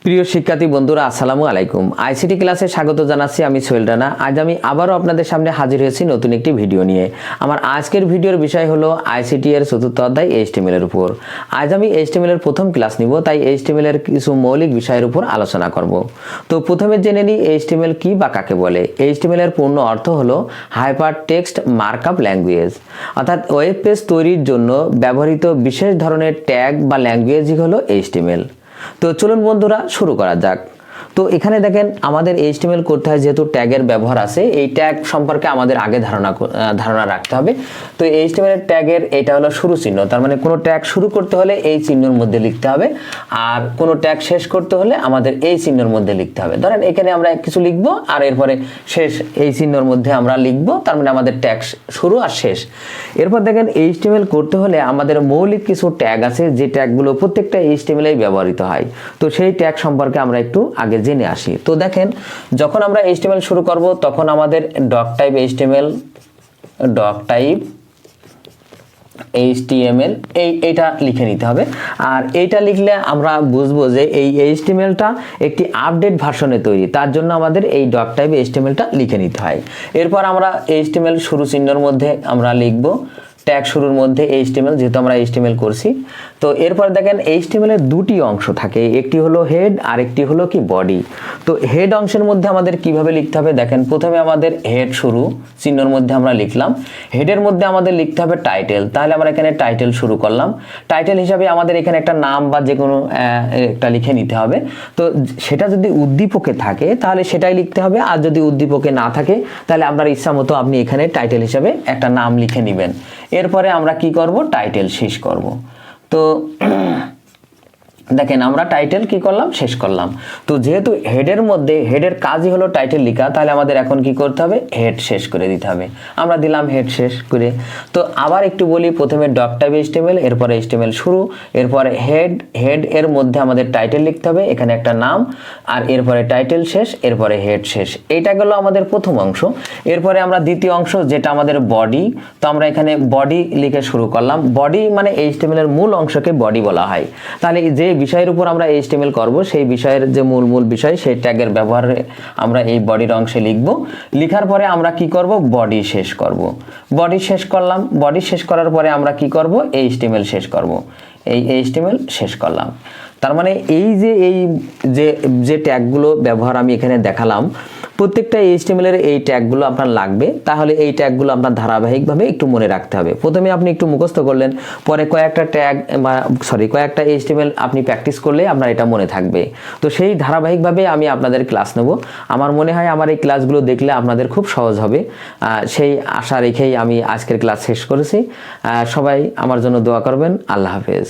প্রিয় শিক্ষার্থী বন্ধুরা আসসালামু আলাইকুম। আইসিটি ক্লাসে স্বাগত জানাচ্ছি আমি সোহেল রানা। আজ আমি আবারও আপনাদের সামনে হাজির হয়েছি নতুন একটি ভিডিও নিয়ে। আমার আজকের ভিডিওর বিষয় হলো আইসিটি এর চতুর্থ অধ্যায় এইচটিএমএল এর উপর। আজ আমি এইচটিএমএল এর প্রথম ক্লাস নিব, তাই এইচটিএমএল এর কিছু মৌলিক বিষয়ের উপর আলোচনা করব। তো প্রথমে জেনে নিই এইচটিএমএল কি বা কাকে বলে। এইচটিএমএল এর পূর্ণ অর্থ হলো হাইপার টেক্সট মার্কআপ ল্যাঙ্গুয়েজ, অর্থাৎ ওয়েব পেজ তৈরির জন্য ব্যবহৃত বিশেষ ধরনের ট্যাগ বা ল্যাঙ্গুয়েজই হলো এইচটিএমএল। তো চলুন বন্ধুরা শুরু করা যাক। তো এখানে দেখেন আমাদের এইচটিএমএল করতে হয়, যেহেতু ট্যাগের ব্যবহার আছে, এই ট্যাগ সম্পর্কে আমাদের আগে ধারণা রাখতে হবে। তো এইচটিএমএল এর ট্যাগের এটা হলো শুরু চিহ্ন, তার মানে কোনো ট্যাগ শুরু করতে হলে এই চিহ্নের মধ্যে লিখতে হবে, আর কোনো ট্যাগ শেষ করতে হলে আমাদের এই চিহ্নের মধ্যে লিখতে হবে। ধরেন এখানে আমরা কিছু লিখবো আর এরপরে শেষ এই চিহ্নের মধ্যে আমরা লিখবো, তার মানে আমাদের ট্যাগ শুরু আর শেষ। এরপর দেখেন এইচটিএমএল করতে হলে আমাদের মৌলিক কিছু ট্যাগ আছে, যে ট্যাগগুলো প্রত্যেকটা এইচটিএমএলেই ব্যবহৃত হয়। তো সেই ট্যাগ সম্পর্কে আমরা একটু আগে জেনে আসি। তো দেখেন যখন আমরা এইচটিএমএল শুরু করব তখন আমাদের ডক টাইপ এইচটিএমএল এইটা লিখে নিতে হবে। আর এইটা লিখলে আমরা বুঝবো যে এই এইচটিএমএলটা একটি আপডেট ভার্সনে তৈরি, তার জন্য আমাদের এই ডক টাইপ এইচটিএমএলটা লিখে নিতে হয়। এরপর আমরা এইচটিএমএল শুরু চিহ্নের মধ্যে আমরা লিখব ট্যাগ শুরুর মধ্যে এইচটিএমএল, যেহেতু আমরা এইচটিএমএল করছি। তো এরপর দেখেন এইচটিএমএল এর দুটি অংশ থাকে, একটি হলো হেড আর একটি হলো কি বডি। তো হেড অংশের মধ্যে আমাদের কিভাবে লিখতে হবে দেখেন, প্রথমে আমাদের হেড শুরু চিহ্নের মধ্যে আমরা লিখলাম, হেডের মধ্যে আমাদের লিখতে হবে টাইটেল। তাহলে আমরা এখানে টাইটেল শুরু করলাম, টাইটেল হিসাবে আমাদের এখানে একটা নাম বা যে কোনো একটা লিখে নিতে হবে। তো সেটা যদি উদ্দীপকে থাকে তাহলে সেটাই লিখতে হবে, আর যদি উদ্দীপকে না থাকে তাহলে আপনার ইচ্ছা মতো আপনি এখানে টাইটেল হিসাবে একটা নাম লিখে নেবেন। এরপরে আমরা কি করব, টাইটেল শেষ করব। তো দেখেন আমরা টাইটেল কি করলাম, শেষ করলাম। তো যেহেতু হেডের মধ্যে হেডের কাজই হলো টাইটেল লেখা, তাহলে আমাদের এখন কি করতে হবে, হেড শেষ করে দিতে হবে। আমরা দিলাম হেড শেষ করে। তো আবার একটু বলি, প্রথমে ডক টাইপ এইচটিএমএল, এরপরে এইচটিএমএল শুরু, এরপরে হেড এর মধ্যে আমাদের টাইটেল লিখতে হবে, এখানে একটা নাম, আর এরপরে টাইটেল শেষ, এরপরে হেড শেষ। এইটা গেল আমাদের প্রথম অংশ। এরপরে আমরা দ্বিতীয় অংশ যেটা আমাদের বডি। তো আমরা এখানে বডি লিখে শুরু করলাম। বডি মানে এইচটিএমএল এর মূল অংশকে বডি বলা হয়। তাহলে যে বিষয়ের উপর আমরা এইচটিএমএল করব সেই বিষয়ের যে মূল বিষয়, সেই ট্যাগের ব্যবহারে আমরা এই বডির অংশে লিখব। লেখার পরে আমরা কি করব, বডি শেষ করব। বডি শেষ করলাম, বডি শেষ করার পরে আমরা কি করব, এইচটিএমএল শেষ করব। এই এইচটিএমএল শেষ করলাম। তার মানে এই যে ট্যাগগুলো ব্যবহার আমি এখানে দেখালাম, প্রত্যেকটা এইচটিএমএল এর এই ট্যাগগুলো আপনার লাগবে। তাহলে এই ট্যাগগুলো আপনার ধারাবাহিকভাবে একটু মনে রাখতে হবে। প্রথমে আপনি একটু মুখস্থ করলেন, পরে কয়েকটা এইচটিএমএল আপনি প্র্যাকটিস করলে আপনার এটা মনে থাকবে। তো সেই ধারাবাহিকভাবে আমি আপনাদের ক্লাস নেব। আমার মনে হয় আমার এই ক্লাসগুলো দেখলে আপনাদের খুব সহজ হবে, সেই আশা রেখেই আমি আজকের ক্লাস শেষ করেছি। সবাই আমার জন্য দোয়া করবেন। আল্লাহ হাফেজ।